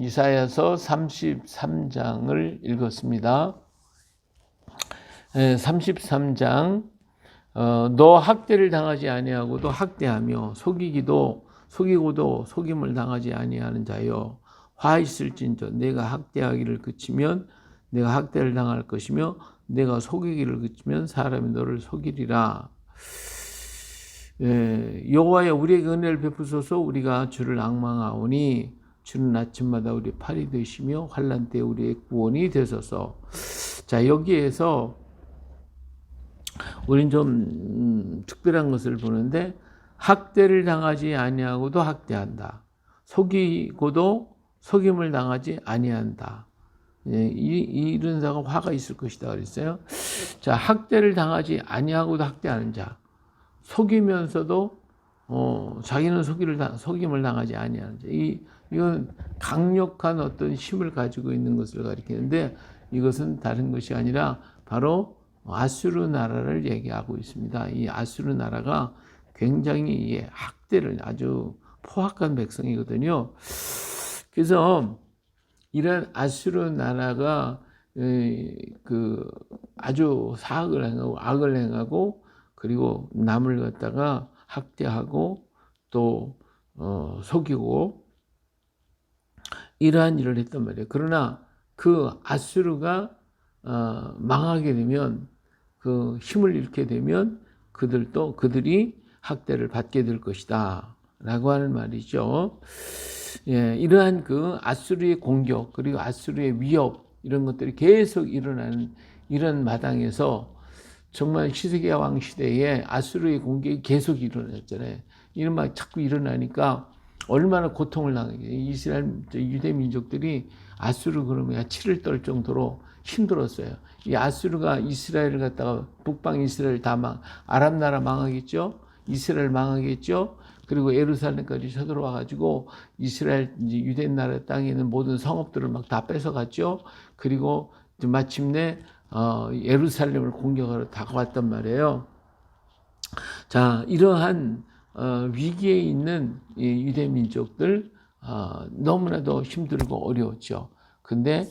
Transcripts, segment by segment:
이사야서 33장을 읽었습니다. 33장 너 학대를 당하지 아니하고도 학대하며 속이고도 속임을 당하지 아니하는 자여 화 있을진저 내가 학대하기를 그치면 내가 학대를 당할 것이며 내가 속이기를 그치면 사람이 너를 속이리라. 여호와여 우리에게 은혜를 베푸소서. 우리가 주를 앙망하오니 주는 아침마다 우리 팔이 되시며 환난 때 우리의 구원이 되소서. 자, 여기에서 우린 좀 특별한 것을 보는데 학대를 당하지 아니하고도 학대한다. 속이고도 속임을 당하지 아니한다. 이런 자가 화가 있을 것이다 그랬어요. 자, 학대를 당하지 아니하고도 학대하는 자, 속이면서도 자기는 속임을 당하지 아니하는 자. 이건 강력한 어떤 힘을 가지고 있는 것을 가리키는데 이것은 다른 것이 아니라 바로 아수르 나라를 얘기하고 있습니다. 이 아수르 나라가 굉장히 학대를 아주 포악한 백성이거든요. 그래서 이런 아수르 나라가 아주 사악을 행하고 악을 행하고 그리고 남을 갖다가 학대하고 또 속이고 이러한 일을 했단 말이에요. 그러나 그 아수르가 망하게 되면 그 힘을 잃게 되면 그들이 학대를 받게 될 것이다 라고 하는 말이죠. 이러한 그 아수르의 공격 그리고 아수르의 위협 이런 것들이 계속 일어나는 이런 마당에서 정말 히스기야 왕 시대에 아수르의 공격이 계속 일어났잖아요. 이런 막 자꾸 일어나니까 얼마나 고통을 당하게 이스라엘 유대 민족들이 아수르 그러면 치를 떨 정도로 힘들었어요. 이 아수르가 이스라엘을 갖다가 북방 이스라엘 아랍 나라 망하겠죠. 이스라엘 망하겠죠. 그리고 예루살렘까지 쳐들어와 가지고 이스라엘 유대 나라 땅에 있는 모든 성읍들을 막 다 뺏어갔죠. 그리고 마침내 예루살렘을 공격하러 다가왔단 말이에요. 자, 이러한 위기에 있는 유대 민족들 너무나도 힘들고 어려웠죠. 근데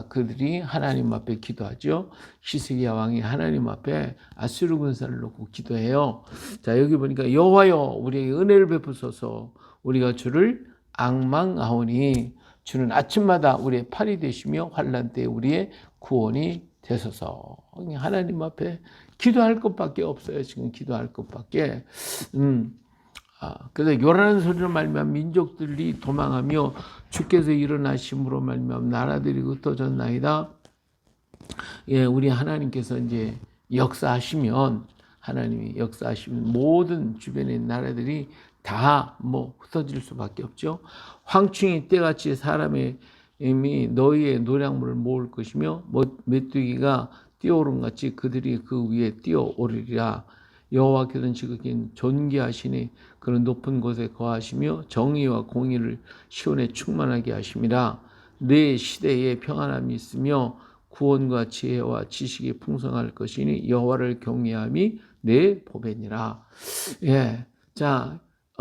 그들이 하나님 앞에 기도하죠. 히스기야 왕이 하나님 앞에 아수르 군사를 놓고 기도해요. 자, 여기 보니까 여호와여 우리에게 은혜를 베푸소서. 우리가 주를 앙망하오니 주는 아침마다 우리의 팔이 되시며 환난 때에 우리의 구원이 되소서. 하나님 앞에 기도할 것밖에 없어요. 지금 기도할 것밖에. 그래서 요란한 소리로 말미암아 민족들이 도망하며 주께서 일어나심으로 말미암아 나라들이 흩어졌나이다. 우리 하나님께서 이제 하나님이 역사하시면 모든 주변의 나라들이 다 흩어질 수밖에 없죠. 황충이 때같이 사람의 이미 너희의 노량물을 모을 것이며 메뚜기가 뛰어오른 같이 그들이 그 위에 뛰어오르리라. 여호와께서는 지극히 존귀하시니 그런 높은 곳에 거하시며 정의와 공의를 시온에 충만하게 하심이라. 내 시대에 평안함이 있으며 구원과 지혜와 지식이 풍성할 것이니 여호와를 경외함이 내 보배니라. 자,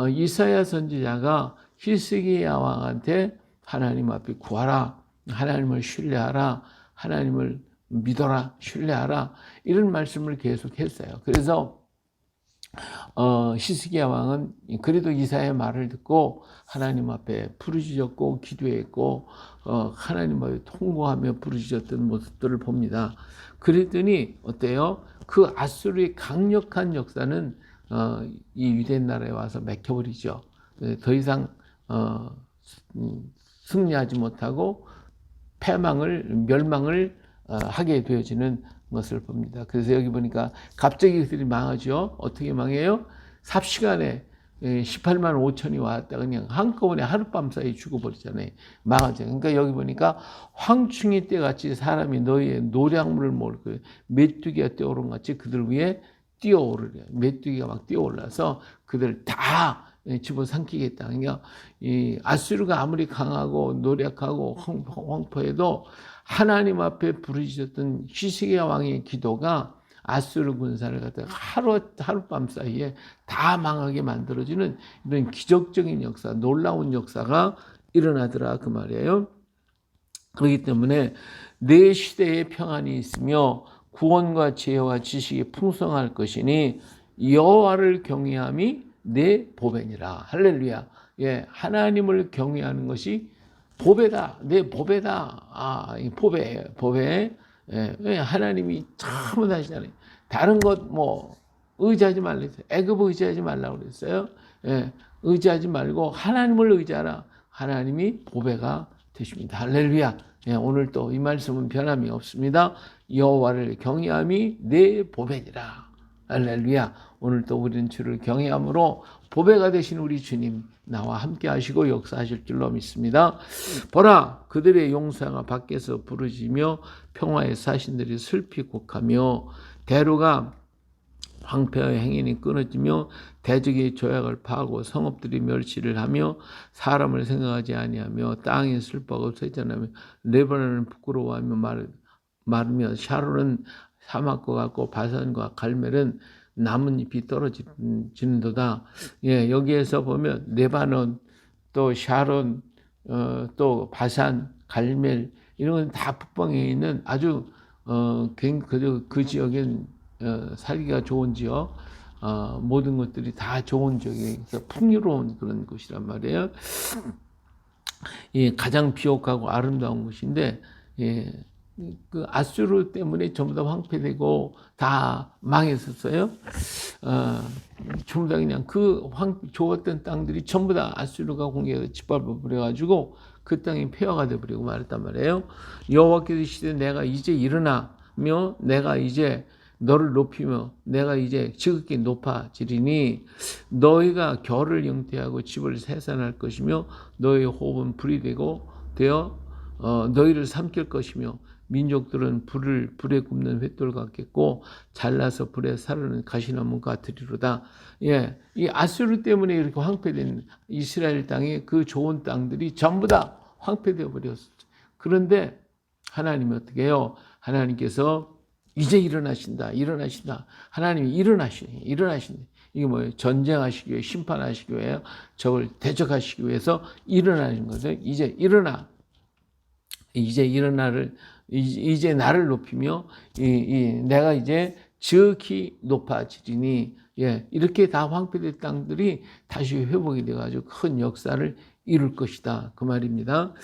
이사야 선지자가 히스기야 왕한테 하나님 앞에 구하라, 하나님을 신뢰하라, 하나님을 믿어라, 신뢰하라 이런 말씀을 계속했어요. 그래서 히스기야 왕은 그래도 이사야의 말을 듣고 하나님 앞에 부르짖었고 기도했고 하나님 앞에 통곡하며 부르짖었던 모습들을 봅니다. 그랬더니 어때요? 그 아수르의 강력한 역사는 이 유대 나라에 와서 맥혀버리죠. 더 이상 승리하지 못하고 멸망을 하게 되어지는 것을 봅니다. 그래서 여기 보니까 갑자기 그들이 망하죠. 어떻게 망해요? 삽시간에 18만 5천이 왔다 그냥 한꺼번에 하룻밤 사이에 죽어버리잖아요. 망하죠. 그러니까 여기 보니까 황충이 때같이 사람이 너희의 노량물을 모을 거예요. 메뚜기가 뛰어오른 같이 그들 위에 뛰어오르려. 메뚜기가 막 뛰어올라서 그들 다 집어삼키겠다. 그러니까 이 아수르가 아무리 강하고 노력하고 황포해도 하나님 앞에 부르짖었던 히스기야 왕의 기도가 아수르 군사를 갖다가 하룻밤 사이에 다 망하게 만들어지는 이런 기적적인 역사, 놀라운 역사가 일어나더라 그 말이에요. 그렇기 때문에 내 시대에 평안이 있으며 구원과 지혜와 지식이 풍성할 것이니 여호와를 경외함이 내 보배니라. 할렐루야. 예, 하나님을 경외하는 것이 보배다. 내 보배다. 이 보배. 예, 하나님이 참 하시잖아요. 다른 것 의지하지 말라 했어요. 애굽 의지하지 말라고 그랬어요. 예, 의지하지 말고 하나님을 의지하라. 하나님이 보배가 되십니다. 할렐루야. 예, 오늘 또 이 말씀은 변함이 없습니다. 여호와를 경외함이 내 보배니라. 할렐루야. 오늘 또 우리는 주를 경외함으로 보배가 되신 우리 주님 나와 함께 하시고 역사하실 줄로 믿습니다. 보라, 그들의 용사가 밖에서 부르짖으며 평화의 사신들이 슬피 곡하며 대로가 황폐하여 행인이 끊어지며 대적의 조약을 파하고 성읍들이 멸시를 하며 사람을 생각하지 아니하며 땅이 슬퍼하고 쇠잔하며 레바논은 부끄러워하며 마르며 샤론은 사막과 같고 바산과 갈멜은 나뭇잎이 떨어지는도다. 예, 여기에서 보면 레바논 또 샤론 또 바산 갈멜 이런 건 다 북방에 있는 아주 그 지역엔 살기가 좋은 지역, 모든 것들이 다 좋은 지역에서 풍요로운 그런 곳이란 말이에요. 예, 가장 비옥하고 아름다운 곳인데, 예, 그 아수르 때문에 전부 다 황폐되고 다 망했었어요. 전부 다 그냥 좋았던 땅들이 전부 다 아수르가 공격해서 짓밟아 버려가지고 그 땅이 폐허가 되어버리고 말했단 말이에요. 여호와께서 이르시되 내가 이제 일어나며 내가 이제 너를 높이며 내가 이제 지극히 높아지리니 너희가 겨를 영태하고 집을 생산할 것이며 너희 호흡은 불이 되어 너희를 삼킬 것이며 민족들은 불에 굽는 횃돌 같겠고 잘라서 불에 사르는 가시나무 같으리로다. 예, 이 아수르 때문에 이렇게 황폐된 이스라엘 땅의 그 좋은 땅들이 전부 다 황폐되어 버렸었죠. 그런데 하나님이 어떻게 해요? 하나님께서 이제 일어나신다. 하나님이 일어나시네. 이게 뭐예요? 전쟁하시기 위해, 심판하시기 위해, 적을 대적하시기 위해서 일어나는 거죠. 이제 나를 높이며, 내가 이제 지극히 높아지리니, 예, 이렇게 다 황폐된 땅들이 다시 회복이 돼가지고 큰 역사를 이룰 것이다. 그 말입니다.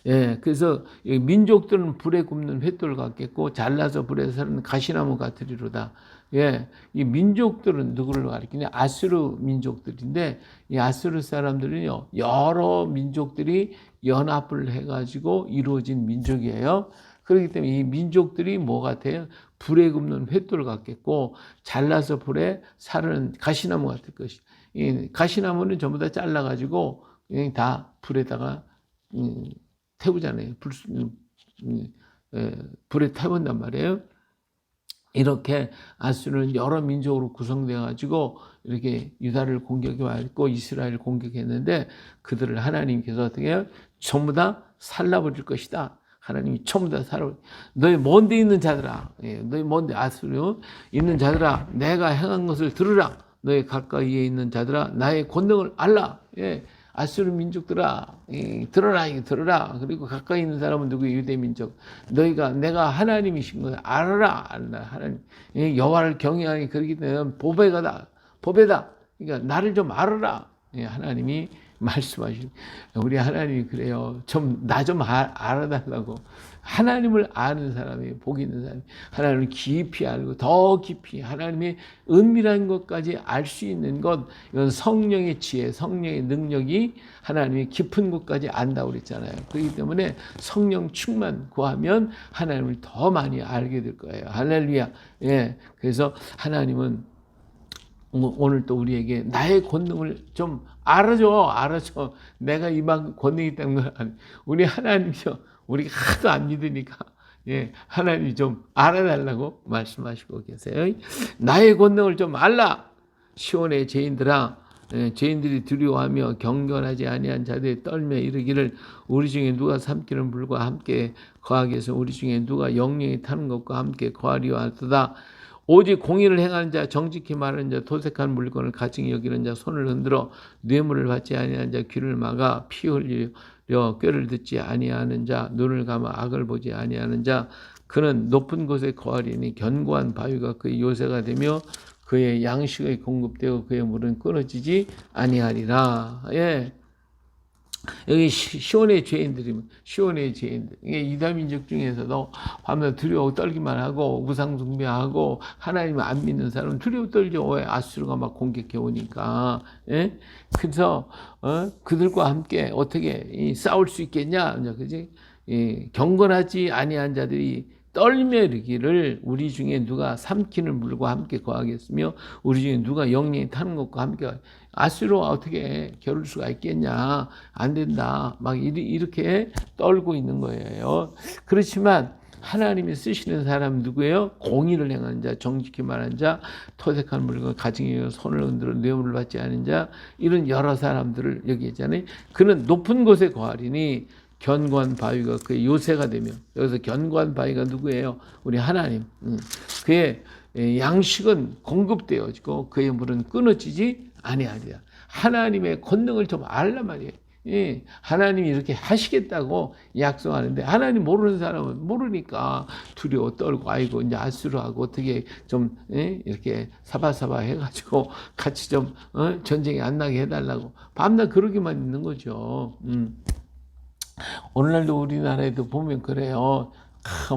예, 그래서 민족들은 불에 굽는 횃돌 같겠고 잘라서 불에 사르는 가시나무 같으리로다. 예, 이 민족들은 누구를 가리키냐? 아수르 민족들인데 이 아수르 사람들은요 여러 민족들이 연합을 해가지고 이루어진 민족이에요. 그렇기 때문에 이 민족들이 뭐 같아요? 불에 굽는 횃돌 같겠고 잘라서 불에 사르는 가시나무 같을 것이. 이 가시나무는 전부 다 잘라가지고 다 불에다가 태우잖아요. 불에 태운단 말이에요. 이렇게 아수르는 여러 민족으로 구성되어 가지고 이렇게 유다를 공격해 왔고 이스라엘을 공격했는데 그들을 하나님께서 어떻게 해요? 전부 다 살라버릴 것이다. 하나님이 전부 다 살아버릴. 너희 먼데 있는 자들아, 너희 먼데 아수르 있는 자들아, 내가 행한 것을 들으라. 너희 가까이에 있는 자들아, 나의 권능을 알라. 예. 아수르 민족들아, 들어라. 그리고 가까이 있는 사람은 누구예요? 유대 민족. 내가 하나님이신 것을 알아라. 하나님. 여호와를 경외하니 그렇기 때문에 보배다. 그러니까 나를 좀 알아라. 하나님이 말씀하신. 우리 하나님이 그래요. 나 좀 알아달라고. 하나님을 아는 사람이 복 있는 사람이 하나님을 깊이 알고 더 깊이 하나님의 은밀한 것까지 알 수 있는 것, 이건 성령의 지혜, 성령의 능력이 하나님의 깊은 곳까지 안다고 그랬잖아요. 그렇기 때문에 성령 충만 구하면 하나님을 더 많이 알게 될 거예요. 할렐루야. 예, 그래서 하나님은 오늘 또 우리에게 나의 권능을 좀 알아줘. 내가 이만 권능이 있다는 걸 우리 하나님이요. 우리가 하도 안 믿으니까 예, 하나님이 좀 알아달라고 말씀하시고 계세요. 나의 권능을 좀 알라. 시온의 죄인들아, 죄인들이 두려워하며 경건하지 아니한 자들이 떨며 이르기를 우리 중에 누가 삼키는 불과 함께 거하게 해서 우리 중에 누가 영령이 타는 것과 함께 거하리와 하도다. 오직 공의를 행하는 자, 정직히 말하는 자, 토색한 물건을 가증히 여기는 자, 손을 흔들어 뇌물을 받지 아니하는 자, 귀를 막아 피 흘리려 꾀를 듣지 아니하는 자, 눈을 감아 악을 보지 아니하는 자, 그는 높은 곳에 거하리니 견고한 바위가 그의 요새가 되며 그의 양식의 공급되고 그의 물은 끊어지지 아니하리라. 예. 여기 시온의 죄인들이면 시온의 죄인들. 이게 이다민족 중에서도 밤에 두려워 떨기만 하고 우상 숭배하고 하나님을 안 믿는 사람은 두려워 떨죠. 왜? 아수르가 막 공격해 오니까. 예? 그래서 그들과 함께 어떻게 싸울 수 있겠냐? 그지? 경건하지 아니한 자들이 떨며 이르기를 우리 중에 누가 삼키는 물과 함께 거하겠으며 우리 중에 누가 영령이 타는 것과 함께 아수르와 어떻게 겨룰 수가 있겠냐, 안 된다, 막 이렇게 떨고 있는 거예요. 그렇지만 하나님이 쓰시는 사람 누구예요? 공의를 행하는 자, 정직히 말하는 자, 토색한 물건 가증히 손을 흔들어 뇌물을 받지 않은 자, 이런 여러 사람들을 여기 있잖아요. 그는 높은 곳에 거하리니 견고한 바위가 그의 요새가 되며, 여기서 견고한 바위가 누구예요? 우리 하나님. 그의 양식은 공급되어지고 그의 물은 끊어지지 아니하리라. 하나님의 권능을 좀 알란 말이에요. 예, 하나님이 이렇게 하시겠다고 약속하는데 하나님 모르는 사람은 모르니까 두려워 떨고 아이고 이제 아수르하고 어떻게 좀 이렇게 사바사바 해가지고 같이 좀 전쟁이 안 나게 해달라고 밤낮 그러기만 있는 거죠. 오늘날도 우리나라에도 보면 그래요.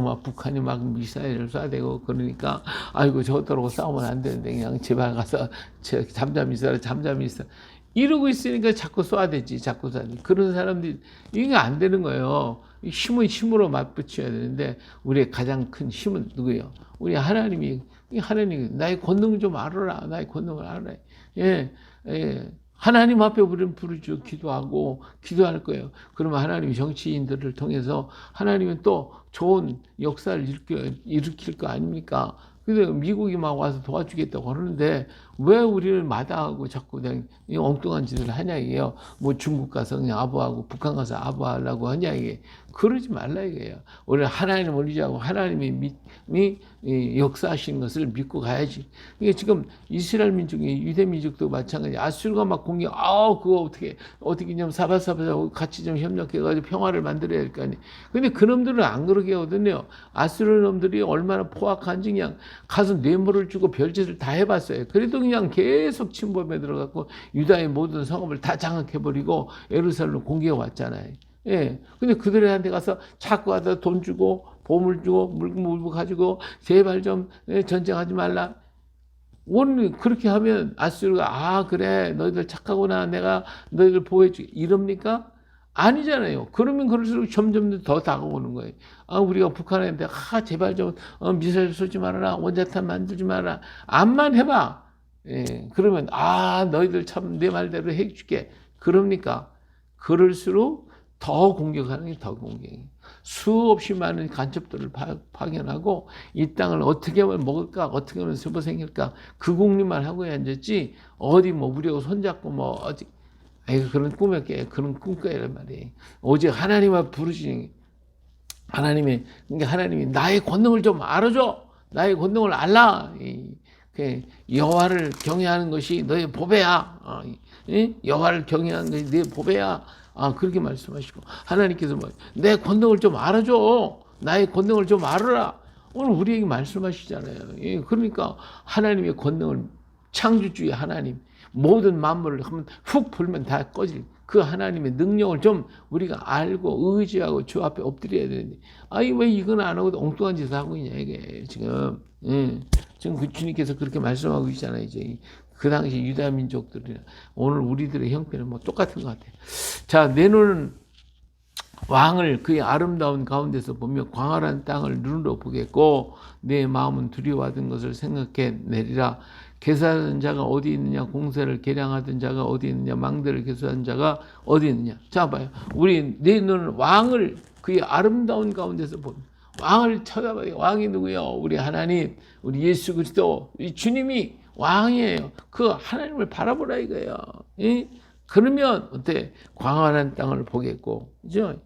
막 북한이 막 미사일을 쏴대고 그러니까 아이고 저것들하고 싸우면 안 되는데 그냥 제발 가서 잠잠히 있어라 잠잠히 있어 이러고 있으니까 자꾸 쏴대지 자꾸 쏴대지. 그런 사람들이 이게 안 되는 거예요. 힘은 힘으로 맞붙여야 되는데 우리의 가장 큰 힘은 누구예요? 우리 하나님이 나의 권능 좀 알아라. 나의 권능을 알아라. 예. 하나님 앞에 우리는 부르짖어 기도하고 기도할 거예요. 그러면 하나님이 정치인들을 통해서 하나님은 또 좋은 역사를 일으킬 거 아닙니까? 그래서 미국이 막 와서 도와주겠다고 하는데 왜 우리를 마다하고 자꾸 그냥 엉뚱한 짓을 하냐 이게요. 뭐 중국 가서 그냥 아부하고 북한 가서 아부하려고 하냐 이게. 그러지 말라 이거예요. 우리는 하나님을 의지하고 하나님이 역사하시는 것을 믿고 가야지. 이게 지금 이스라엘 민족이 유대 민족도 마찬가지. 아수르가 막 공격, 그거 어떻게 좀 사바사바하고 같이 좀 협력해가지고 평화를 만들어야 될 거 아니에요. 근데 그놈들은 안 그러게 하거든요. 아수르 놈들이 얼마나 포악한지 그냥 가서 뇌물을 주고 별짓을 다 해봤어요. 그래도 그냥 계속 침범에 들어갔고 유다의 모든 성읍을 다 장악해버리고 예루살렘을 공격해 왔잖아요. 예. 근데 그들한테 가서 자꾸 가서 돈 주고 보물 주고 물고 가지고 제발 좀 전쟁하지 말라. 오늘 그렇게 하면 아수르가 그래 너희들 착하구나 내가 너희들 보호해줄게 이럽니까? 아니잖아요. 그러면 그럴수록 점점 더 다가오는 거예요. 우리가 북한한테 제발 좀 미사일 쏘지 말아라 원자탄 만들지 말아라 암만 해봐. 예. 그러면 너희들 참 내 말대로 해줄게. 그럽니까? 그럴수록 더 공격하는 게 더 공격이에요. 수없이 많은 간첩들을 파견하고 이 땅을 어떻게 하면 먹을까 어떻게 하면 수보 생길까 그 궁리만 하고 앉았지 어디 뭐 우리하고 손잡고 뭐 어디 그런 꿈을 깨 그런 꿈 깨란 말이에요. 오직 하나님을 부르시는 하나님이 나의 권능을 좀 알아줘. 나의 권능을 알라. 여호와를 경외하는 것이 너의 보배야. 여호와를 경외하는 것이 너의 보배야. 그렇게 말씀하시고 하나님께서 내 권능을 좀 알아줘. 나의 권능을 좀 알아라. 오늘 우리에게 말씀하시잖아요. 그러니까 하나님의 권능을 창조주의 하나님 모든 만물을 한번 훅 불면 다 꺼질 그 하나님의 능력을 좀 우리가 알고 의지하고 주 앞에 엎드려야 되는데 왜 이건 안 하고 엉뚱한 짓을 하고 있냐 이게 지금 지금 그 주님께서 그렇게 말씀하고 있잖아요. 이제 그 당시 유다 민족들이나 오늘 우리들의 형편은 뭐 똑같은 것 같아요. 자, 내 눈은 왕을 그의 아름다운 가운데서 보며 광활한 땅을 눈으로 보겠고 내 마음은 두려워하던 것을 생각해 내리라. 계산하던 자가 어디 있느냐, 공세를 계량하던 자가 어디 있느냐, 망대를 계수하는 자가 어디 있느냐. 자, 봐요. 내 눈은 왕을 그의 아름다운 가운데서 보며 왕을 쳐다봐요. 왕이 누구예요? 우리 하나님, 우리 예수 그리스도, 우리 주님이 왕이에요. 그 하나님을 바라보라 이거예요. 그러면 어때? 광활한 땅을 보겠고, 그죠?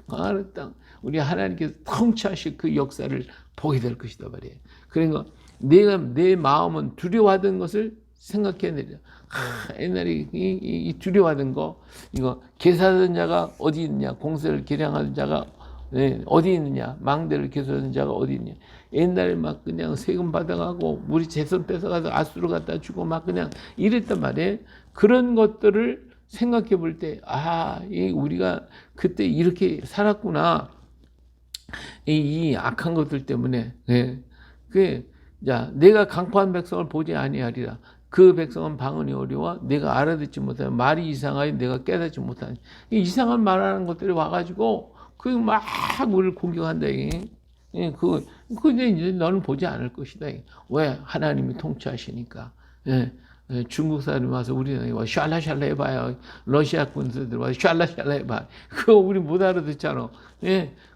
광활한 땅, 우리 하나님께서 통치하실 그 역사를 보게 될 것이다 말이에요. 그러니까 내 마음은 두려워하던 것을 생각해내려. 옛날에 이 두려워하던 거, 이거 계산하던 자가 어디 있느냐, 공세를 계량하던 자가 어디 있느냐, 망대를 계산하던 자가 어디 있느냐. 옛날에 막 그냥 세금 받아가고 우리 재산 뺏어가서 아수르 갖다 주고 막 그냥 이랬단 말이에요. 그런 것들을 생각해 볼 때, 우리가 그때 이렇게 살았구나. 이 악한 것들 때문에. 자, 내가 강포한 백성을 보지 아니하리라. 그 백성은 방언이 어려워 내가 알아듣지 못하며 말이 이상하여 내가 깨닫지 못하니. 이상한 말하는 것들이 와가지고 막 우리를 공격한다. 이제 너는 보지 않을 것이다. 왜? 하나님이 통치하시니까. 중국 사람이 와서 우리나라에 와 샬라샬라 해봐요. 러시아 군사들 와서 샬라샬라 해봐. 그거 우리 못 알아듣잖아.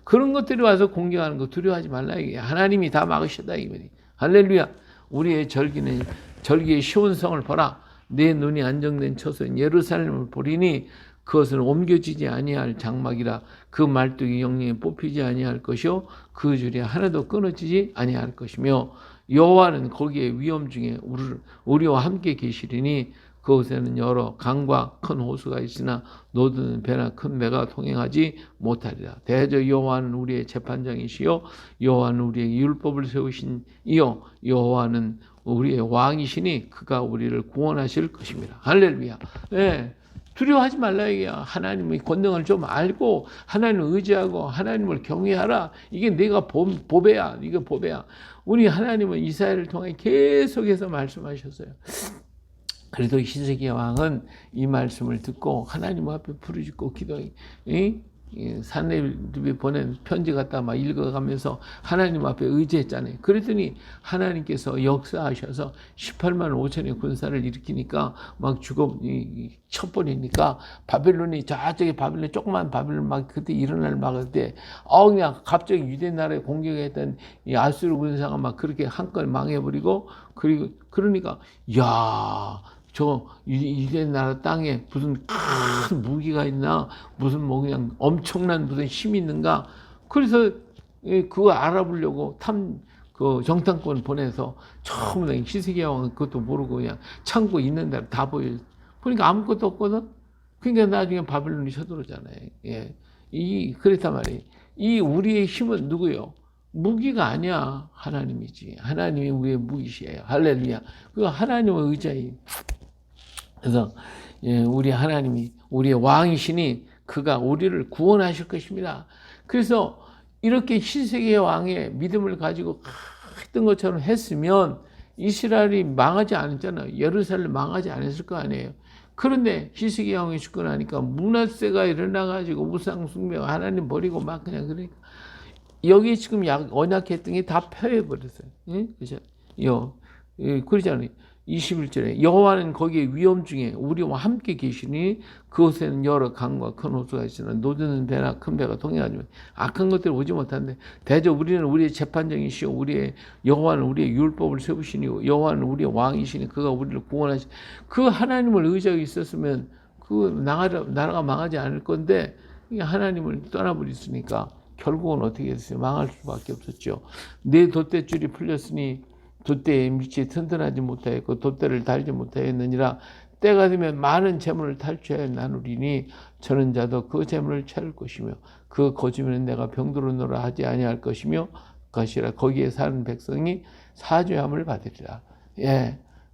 그런 것들이 와서 공격하는 거 두려워하지 말라. 이게 하나님이 다 막으시다. 이거니. 할렐루야. 우리의 절기의 시온성을 보라. 내 눈이 안정된 처소인 예루살렘을 보리니 그것은 옮겨지지 아니할 장막이라. 그 말뚝이 영영에 뽑히지 아니할 것이요 그 줄이 하나도 끊어지지 아니할 것이며 여호와는 거기에 위험 중에 우리와 함께 계시리니 그곳에는 여러 강과 큰 호수가 있으나 노드는 배나 큰 배가 통행하지 못하리라. 대저 여호와는 우리의 재판장이시요 여호와는 우리의 율법을 세우신 이요 여호와는 우리의 왕이시니 그가 우리를 구원하실 것입니다. 할렐루야. 두려워하지 말라. 이게 하나님의 권능을 좀 알고 하나님을 의지하고 하나님을 경외하라. 이게 내가 보배야. 이게 보배야. 우리 하나님은 이사야를 통해 계속해서 말씀하셨어요. 그래도 히스기야 왕은 이 말씀을 듣고 하나님 앞에 부르짖고 기도해. 산헤립이 보낸 편지 갖다 막 읽어가면서 하나님 앞에 의지했잖아요. 그랬더니 하나님께서 역사하셔서 18만 5천의 군사를 일으키니까 막 쳐버리니까 바벨론이 저쪽에 바벨론 조그만 바벨론 막 그때 일어날 막을 때 그냥 갑자기 유대 나라에 공격했던 이 아수르 군사가 막 그렇게 한껏 망해버리고 그러니까 저 유대 나라 땅에 무슨 큰 무기가 있나, 무슨 그냥 엄청난 무슨 힘이 있는가. 그래서 그거 알아보려고 정탐권 보내서 처음에 히스기야 왕은 그것도 모르고 그냥 창고 있는 데로 다 보니까 아무것도 없거든. 그러니까 나중에 바벨론이 쳐들어오잖아요. 그랬단 말이에요. 이 우리의 힘은 누구요? 무기가 아니야. 하나님이지. 하나님이 우리의 무기시에요. 할렐루야. 그거 하나님의 의자예요. 그래서 우리 하나님이 우리의 왕이시니 그가 우리를 구원하실 것입니다. 그래서 이렇게 히스기야 왕의 믿음을 가지고 했던 것처럼 했으면 이스라엘이 망하지 않았잖아요. 예루살렘 망하지 않았을 거 아니에요. 그런데 히스기야 왕이 죽고 나니까 므낫세가 일어나가지고 우상 숭배 하나님 버리고 막 그냥 그러니까 여기 지금 언약했던 게 다 폐해버렸어요. 그죠? 그러잖아요. 21절에 여호와는 거기에 위험 중에 우리와 함께 계시니 그곳에는 여러 강과 큰 호수가 있으나 노드는 배나 큰 배가 통행하지만 악한 것들이 오지 못하는데 대저 우리는 우리의 재판장이시오 여호와는 우리의 율법을 세우시니 여호와는 우리의 왕이시니 그가 우리를 구원하시. 그 하나님을 의지하고 있었으면 그 나라가 망하지 않을 건데 하나님을 떠나버렸으니까 결국은 어떻게 됐어요? 망할 수밖에 없었죠. 내 돛대줄이 풀렸으니 돛대의 밑이 튼튼하지 못하였고 돛대를 달지 못하였느니라. 때가 되면 많은 재물을 탈취하여 나누리니 저는 자도 그 재물을 채울 것이며 그 거주면은 내가 병들어노라 하지 아니할 것이며 것이라. 거기에 사는 백성이 사죄함을 받으리라.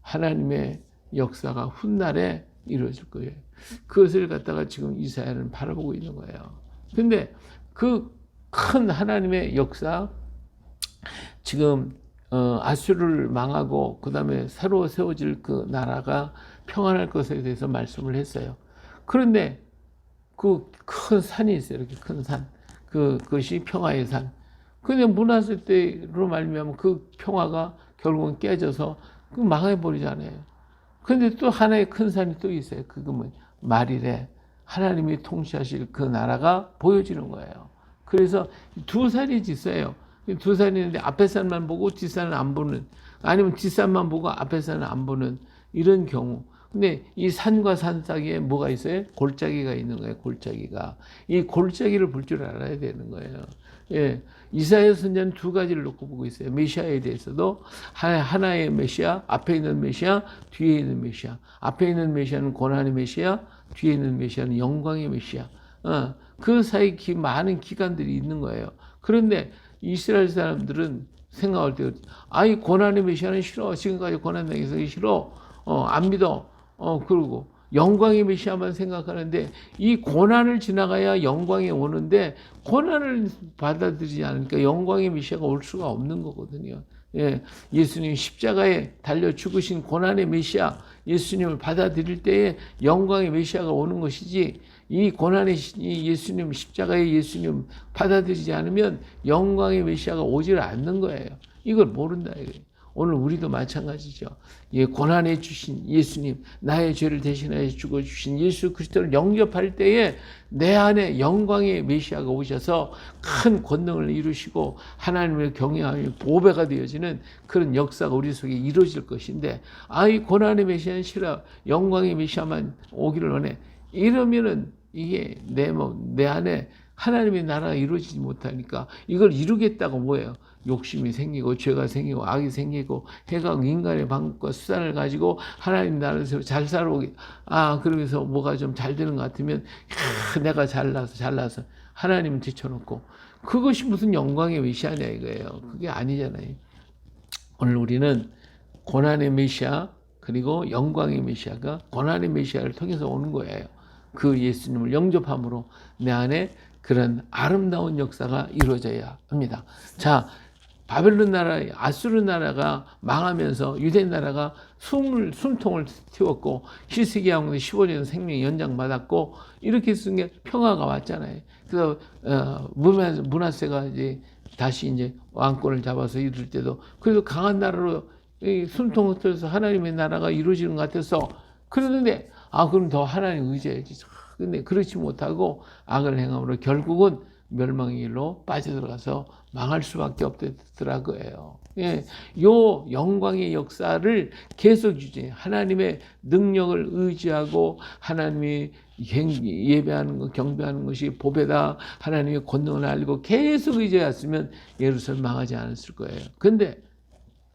하나님의 역사가 훗날에 이루어질 거예요. 그것을 갖다가 지금 이사야는 바라보고 있는 거예요. 근데 그 큰 하나님의 역사, 지금 아수르를 망하고 그 다음에 새로 세워질 그 나라가 평안할 것에 대해서 말씀을 했어요. 그런데 그 큰 산이 있어요. 이렇게 큰 산. 그것이 평화의 산. 근데 므낫세 때로 말미암아 그 평화가 결국은 깨져서 망해버리잖아요. 근데 또 하나의 큰 산이 또 있어요. 그건 말이래. 하나님이 통치하실 그 나라가 보여지는 거예요. 그래서 두 산이 있어요. 두 산이 있는데 앞에 산만 보고 뒷산은 안 보는, 아니면 뒷산만 보고 앞에 산은 안 보는 이런 경우. 근데 이 산과 산 사이에 뭐가 있어요? 골짜기가 있는 거예요. 골짜기가. 이 골짜기를 볼 줄 알아야 되는 거예요. 예. 이사야 선지자는 두 가지를 놓고 보고 있어요. 메시아에 대해서도 하나의 메시아, 앞에 있는 메시아, 뒤에 있는 메시아. 앞에 있는 메시아는 고난의 메시아, 뒤에 있는 메시아는 영광의 메시아. 그 사이 많은 기간들이 있는 거예요. 그런데 이스라엘 사람들은 생각할 때, 아이, 고난의 메시아는 싫어. 지금까지 고난 당해서 싫어. 안 믿어. 그러고 영광의 메시아만 생각하는데 이 고난을 지나가야 영광이 오는데 고난을 받아들이지 않으니까 영광의 메시아가 올 수가 없는 거거든요. 예, 예수님 십자가에 달려 죽으신 고난의 메시아 예수님을 받아들일 때에 영광의 메시아가 오는 것이지 이 고난의 예수님 십자가의 예수님 받아들이지 않으면 영광의 메시아가 오질 않는 거예요. 이걸 모른다 이거예요. 오늘 우리도 마찬가지죠. 예, 고난해 주신 예수님, 나의 죄를 대신하여 죽어주신 예수 그리스도를 영접할 때에 내 안에 영광의 메시아가 오셔서 큰 권능을 이루시고 하나님을 경외하며 보배가 되어지는 그런 역사가 우리 속에 이루어질 것인데, 이 고난의 메시아는 싫어. 영광의 메시아만 오기를 원해. 이러면은 이게 내 안에 하나님의 나라가 이루어지지 못하니까 이걸 이루겠다고 뭐예요? 욕심이 생기고 죄가 생기고 악이 생기고 해가 인간의 방법과 수단을 가지고 하나님 나라를 잘 살아오게 그러면서 뭐가 좀 잘 되는 것 같으면 내가 잘나서 하나님은 제쳐놓고 그것이 무슨 영광의 메시아냐 이거예요. 그게 아니잖아요. 오늘 우리는 고난의 메시아 그리고 영광의 메시아가 고난의 메시아를 통해서 오는 거예요. 그 예수님을 영접함으로 내 안에 그런 아름다운 역사가 이루어져야 합니다. 자, 바벨론 나라, 아수르 나라가 망하면서 유대 나라가 숨통을 틔웠고 히스기야 왕도 15년 생명이 연장받았고 이렇게 쓴 게 평화가 왔잖아요. 그래서 므낫세가 이제 다시 이제 왕권을 잡아서 이룰 때도 그래도 강한 나라로 숨통을 틔워서 하나님의 나라가 이루어지는 것 같아서 그러는데 그럼 더 하나님 의지해야지. 근데 그렇지 못하고 악을 행함으로 결국은 멸망의 길로 빠져들어가서 망할 수밖에 없더라고요. 예, 요 영광의 역사를 계속 유지해. 하나님의 능력을 의지하고 하나님이 예배하는 것, 경배하는 것이 보배다. 하나님의 권능을 알고 계속 의지했으면 예루살렘 망하지 않았을 거예요. 근데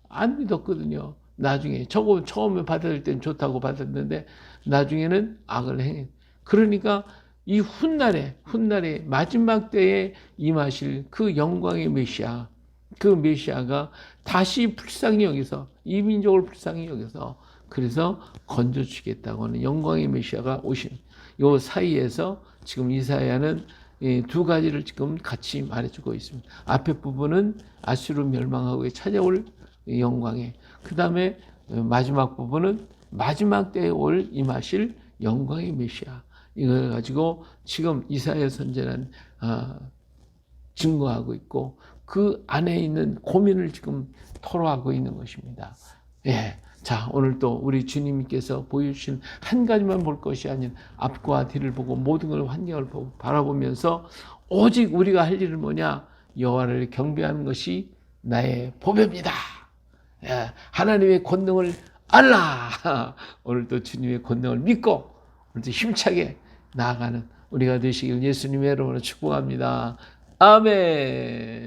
안 믿었거든요. 나중에 처음에 받아들일 땐 좋다고 받았는데 나중에는 악을 행해. 그러니까 이 훗날에 마지막 때에 임하실 그 영광의 메시아, 그 메시아가 다시 불쌍히 여기서 이 민족을 불쌍히 여기서 그래서 건져주겠다고 하는 영광의 메시아가 오신 요 사이에서 지금 이사야는 두 가지를 지금 같이 말해주고 있습니다. 앞에 부분은 아수르 멸망하고 찾아올 영광에, 그 다음에 마지막 부분은 마지막 때에 올 임하실 영광의 메시아. 이걸 가지고 지금 이사야 선지자는 증거하고 있고 그 안에 있는 고민을 지금 토로하고 있는 것입니다. 예. 자, 오늘 또 우리 주님께서 보여주신 한 가지만 볼 것이 아닌 앞과 뒤를 보고 모든 걸 환경을 보고 바라보면서 오직 우리가 할 일은 뭐냐? 여호와를 경배하는 것이 나의 보배입니다. 예. 하나님의 권능을 알라. 오늘 또 주님의 권능을 믿고 오늘도 힘차게 나아가는 우리가 되시길 예수님의 이름으로 축복합니다. 아멘.